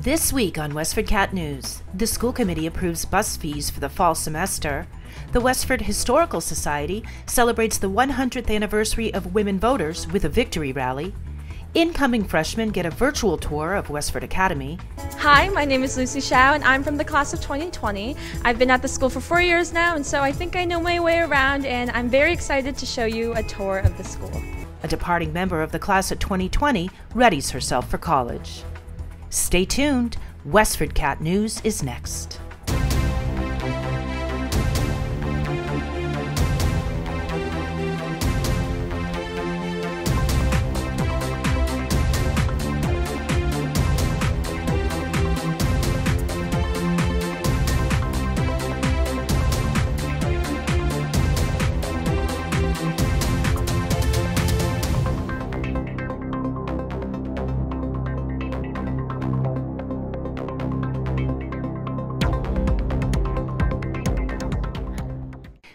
This week on WestfordCAT News, the school committee approves bus fees for the fall semester. The Westford Historical Society celebrates the 100th anniversary of women voters with a victory rally. Incoming freshmen get a virtual tour of Westford Academy. Hi, my name is Lucy Shao and I'm from the class of 2020. I've been at the school for 4 years now, and so I think I know my way around, and I'm very excited to show you a tour of the school. A departing member of the class of 2020 readies herself for college. Stay tuned. WestfordCAT News is next.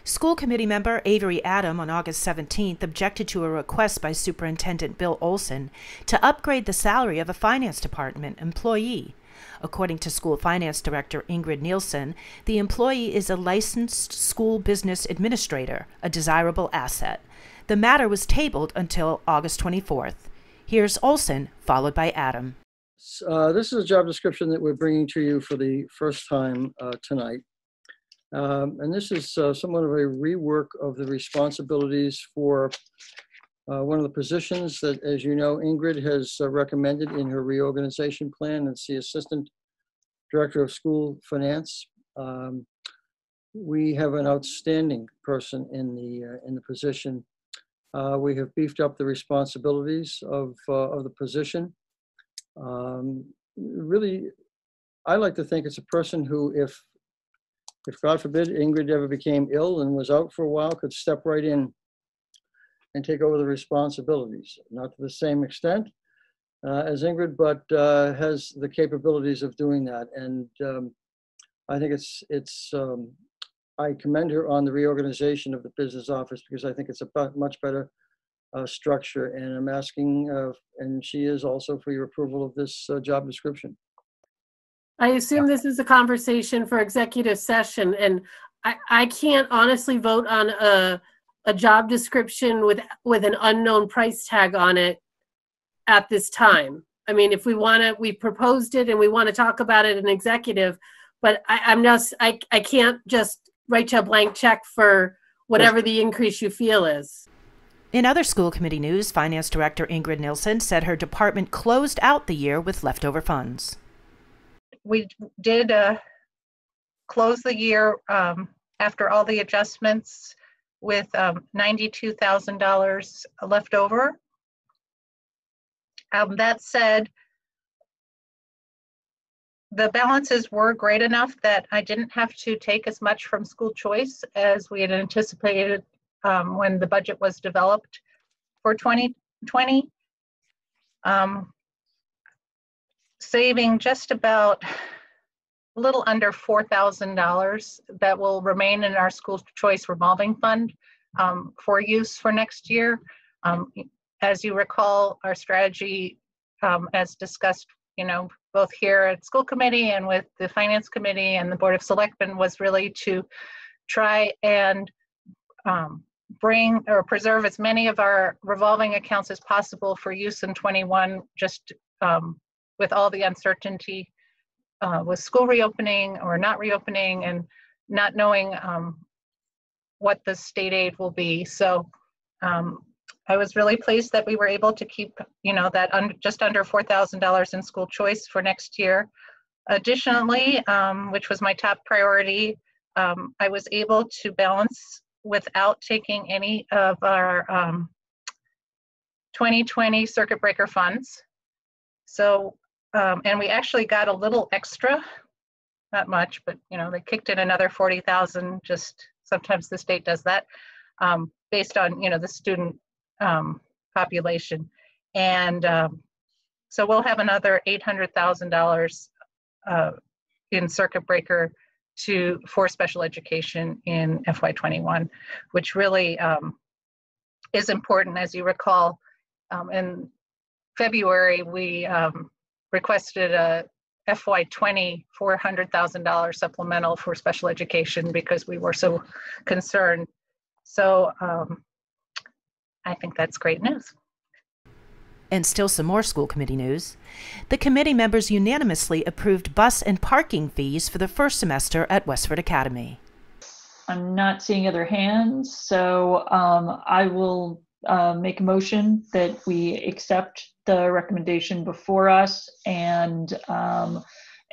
School committee member Avery Adam on August 17th objected to a request by Superintendent Bill Olson to upgrade the salary of a finance department employee. According to School Finance Director Ingrid Nielsen, the employee is a licensed school business administrator, a desirable asset. The matter was tabled until August 24th. Here's Olson, followed by Adam. This is a job description that we're bringing to you for the first time tonight. And this is somewhat of a rework of the responsibilities for one of the positions that, as you know, Ingrid has recommended in her reorganization plan. It's the Assistant Director of School Finance. We have an outstanding person in the position. We have beefed up the responsibilities of the position. Really, I like to think it's a person who, if God forbid Ingrid ever became ill and was out for a while, could step right in and take over the responsibilities. Not to the same extent as Ingrid, but has the capabilities of doing that. And I think I commend her on the reorganization of the business office, because I think it's a much better structure. And I'm asking, and she is also, for your approval of this job description. I assume this is a conversation for executive session, and I can't honestly vote on a job description with an unknown price tag on it at this time. I mean, if we proposed it and we want to talk about it in executive, but I can't just write you a blank check for whatever the increase you feel is. In other school committee news, Finance Director Ingrid Nielsen said her department closed out the year with leftover funds. We did close the year after all the adjustments with $92,000 left over. That said, the balances were great enough that I didn't have to take as much from school choice as we had anticipated when the budget was developed for 2020. Saving just about a little under $4,000 that will remain in our school choice revolving fund for use for next year. As you recall, our strategy, as discussed, both here at school committee and with the finance committee and the board of selectmen, was really to try and bring or preserve as many of our revolving accounts as possible for use in 21, just with all the uncertainty with school reopening or not reopening, and not knowing what the state aid will be. So I was really pleased that we were able to keep, that just under $4,000 in school choice for next year. Additionally, which was my top priority, I was able to balance without taking any of our 2020 circuit breaker funds. So, and we actually got a little extra, not much, but they kicked in another 40,000. Just sometimes the state does that based on the student population, and so we'll have another $800,000 in circuit breaker for special education in FY21, which really is important. As you recall, in February, we requested a FY20 $400,000 supplemental for special education because we were so concerned. So I think that's great news. And still some more school committee news. The committee members unanimously approved bus and parking fees for the first semester at Westford Academy. I'm not seeing other hands, so I will make a motion that we accept the recommendation before us and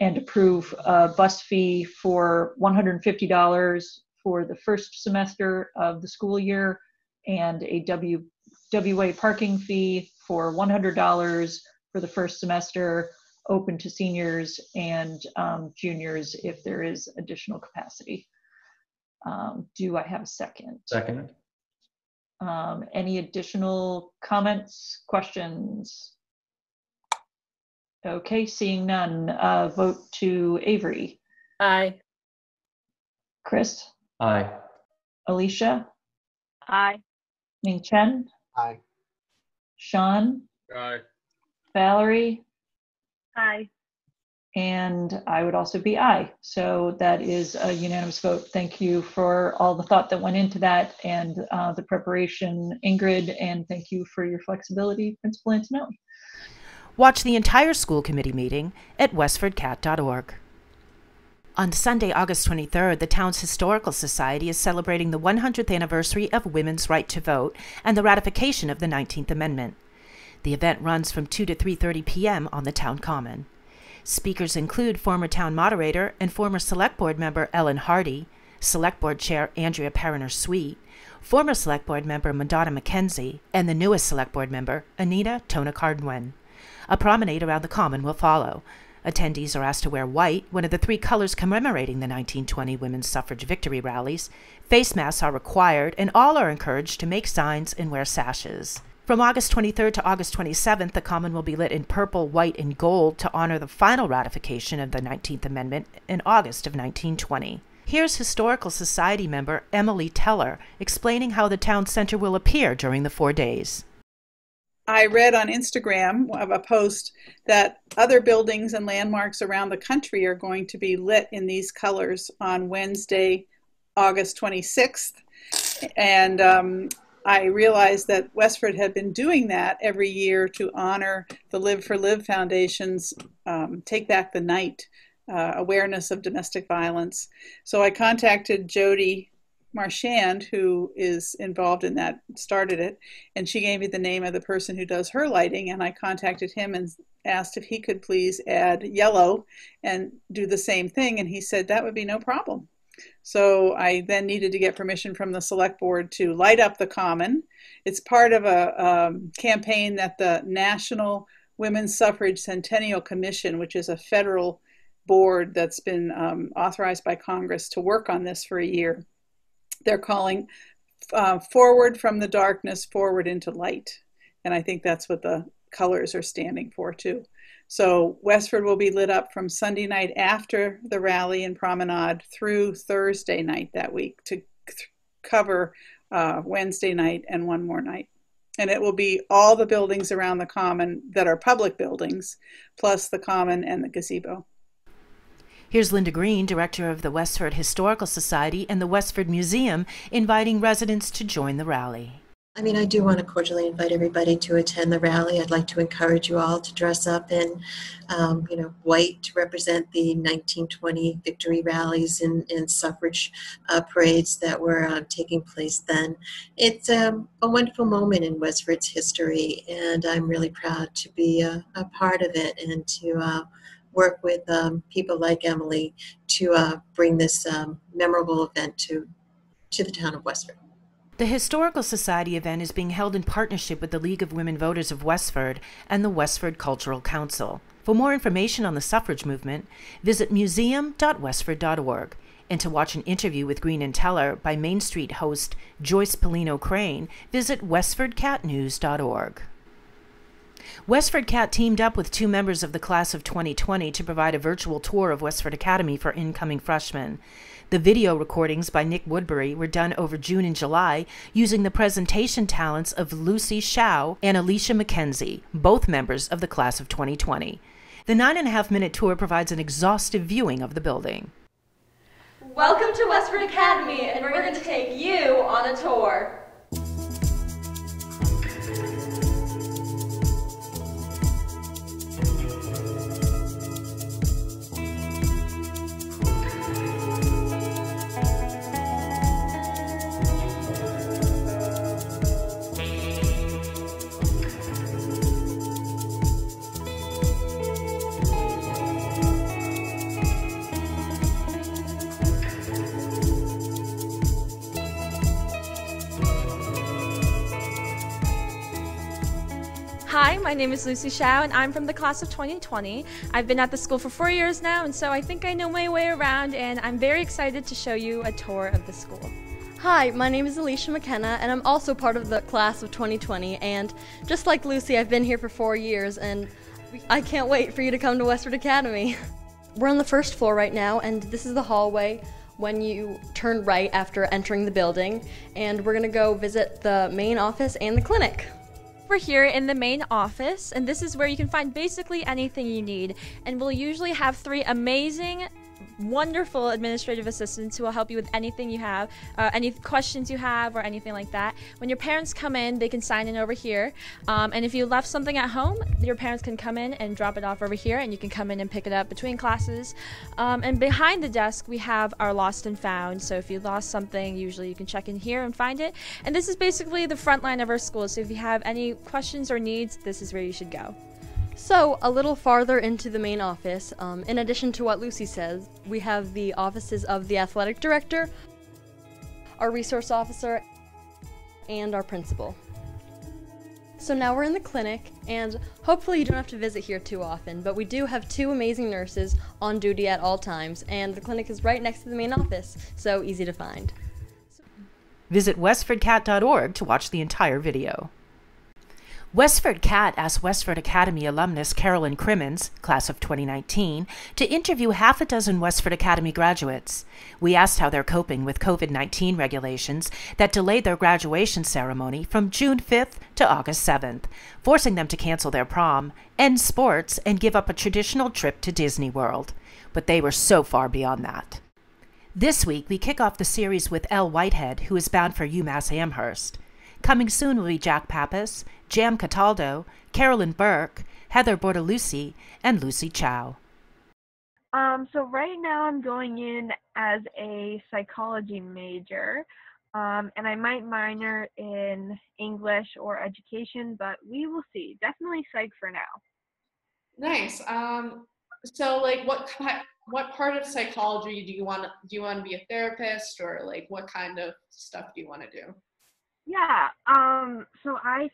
approve a bus fee for $150 for the first semester of the school year and a WA parking fee for $100 for the first semester, open to seniors and juniors if there is additional capacity. Do I have a second? Second. Any additional comments, questions? Okay, seeing none, vote to Avery. Aye. Chris? Aye. Alicia? Aye. Ming Chen? Aye. Sean? Aye. Valerie? Aye. And I would also be aye. So that is a unanimous vote. Thank you for all the thought that went into that and the preparation, Ingrid, and thank you for your flexibility, Principal Antonelli. Watch the entire school committee meeting at westfordcat.org. On Sunday, August 23rd, the town's Historical Society is celebrating the 100th anniversary of women's right to vote and the ratification of the 19th Amendment. The event runs from 2 to 3:30 p.m. on the town common. Speakers include former town moderator and former Select Board member Ellen Hardy, Select Board Chair Andrea Perriner-Sweet, former Select Board member Madonna McKenzie, and the newest Select Board member Anita Tona-Cardwen. A promenade around the common will follow. Attendees are asked to wear white, one of the three colors commemorating the 1920 women's suffrage victory rallies. Face masks are required, and all are encouraged to make signs and wear sashes. From August 23rd to August 27th, the Common will be lit in purple, white, and gold to honor the final ratification of the 19th Amendment in August of 1920. Here's Historical Society member Emily Teller explaining how the town center will appear during the 4 days. I read on Instagram of a post that other buildings and landmarks around the country are going to be lit in these colors on Wednesday, August 26th. And I realized that Westford had been doing that every year to honor the Live for Live Foundation's Take Back the Night awareness of domestic violence. So I contacted Jody Marchand, who is involved in that, started it, and she gave me the name of the person who does her lighting, and I contacted him and asked if he could please add yellow and do the same thing, and he said that would be no problem. So I then needed to get permission from the select board to light up the common. It's part of a campaign that the National Women's Suffrage Centennial Commission, which is a federal board that's been authorized by Congress to work on this for a year. They're calling forward from the darkness, forward into light. And I think that's what the colors are standing for too. So Westford will be lit up from Sunday night after the rally and promenade through Thursday night that week to cover Wednesday night and one more night. And it will be all the buildings around the common that are public buildings, plus the common and the gazebo. Here's Linda Green, director of the Westford Historical Society and the Westford Museum, inviting residents to join the rally. I do want to cordially invite everybody to attend the rally. I'd like to encourage you all to dress up in, white to represent the 1920 victory rallies and suffrage parades that were taking place then. It's a wonderful moment in Westford's history, and I'm really proud to be a part of it and to work with people like Emily to bring this memorable event to the town of Westford. The Historical Society event is being held in partnership with the League of Women Voters of Westford and the Westford Cultural Council. For more information on the suffrage movement, visit museum.westford.org. And to watch an interview with Green and Teller by Main Street host Joyce Polino Crane, visit westfordcatnews.org. WestfordCAT teamed up with 2 members of the class of 2020 to provide a virtual tour of Westford Academy for incoming freshmen. The video recordings by Nick Woodbury were done over June and July using the presentation talents of Lucy Shao and Alicia McKenzie, both members of the class of 2020. The 9.5-minute tour provides an exhaustive viewing of the building. Welcome to Westford Academy, and we're going to take you on a tour. Hi, my name is Lucy Shao, and I'm from the class of 2020. I've been at the school for 4 years now, and so I think I know my way around, and I'm very excited to show you a tour of the school. Hi, my name is Alicia McKenna, and I'm also part of the class of 2020, and just like Lucy, I've been here for 4 years, and I can't wait for you to come to Westford Academy. We're on the first floor right now, and this is the hallway when you turn right after entering the building, and we're gonna go visit the main office and the clinic. We're here in the main office, and this is where you can find basically anything you need, and we'll usually have 3 amazing, wonderful administrative assistants who will help you with anything you have, any questions you have or anything like that. When your parents come in, they can sign in over here, and if you left something at home, your parents can come in and drop it off over here, and you can come in and pick it up between classes. And behind the desk we have our lost and found, so if you lost something, usually you can check in here and find it. And this is basically the front line of our school, so if you have any questions or needs, this is where you should go. So, a little farther into the main office, in addition to what Lucy says, we have the offices of the athletic director, our resource officer, and our principal. So now we're in the clinic, and hopefully you don't have to visit here too often, but we do have 2 amazing nurses on duty at all times, and the clinic is right next to the main office, so easy to find. Visit WestfordCAT.org to watch the entire video. WestfordCAT asked Westford Academy alumnus Carolyn Crimmins, class of 2019, to interview half a dozen Westford Academy graduates. We asked how they're coping with COVID-19 regulations that delayed their graduation ceremony from June 5th to August 7th, forcing them to cancel their prom, end sports, and give up a traditional trip to Disney World. But they were so far beyond that. This week, we kick off the series with Elle Whitehead, who is bound for UMass Amherst. Coming soon will be Jack Pappas, Jam Cataldo, Carolyn Burke, Heather Bortolucci, and Lucy Chow. So right now I'm going in as a psychology major, and I might minor in English or education, but we will see. Definitely psych for now. Nice. So like what part of psychology do you want to be a therapist, or like what kind of stuff do you want to do? Yeah, so I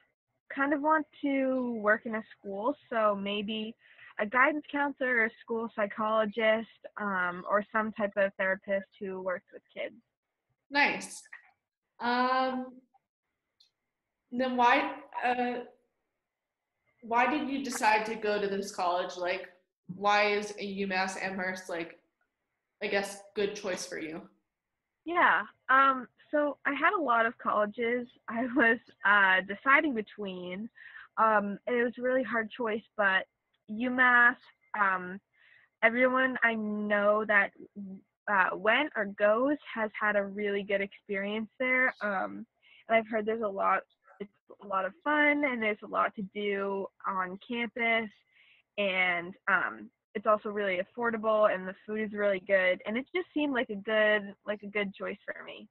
kind of want to work in a school, so maybe a guidance counselor or a school psychologist, or some type of therapist who works with kids. Nice. Then why did you decide to go to this college? Like, why is a UMass Amherst, like, I guess, good choice for you? Yeah, so I had a lot of colleges I was deciding between. It was a really hard choice, but UMass, everyone I know that went or goes has had a really good experience there. And I've heard it's a lot of fun, and there's a lot to do on campus, and it's also really affordable, and the food is really good, and it just seemed like a good choice for me.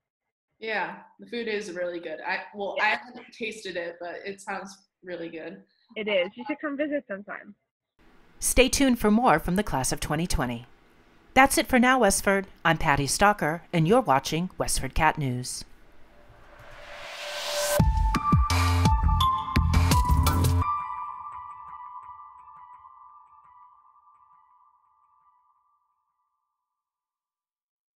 Yeah, the food is really good. I haven't tasted it, but it sounds really good. It is. You should come visit sometime. Stay tuned for more from the class of 2020. That's it for now, Westford. I'm Patty Stalker, and you're watching WestfordCAT News.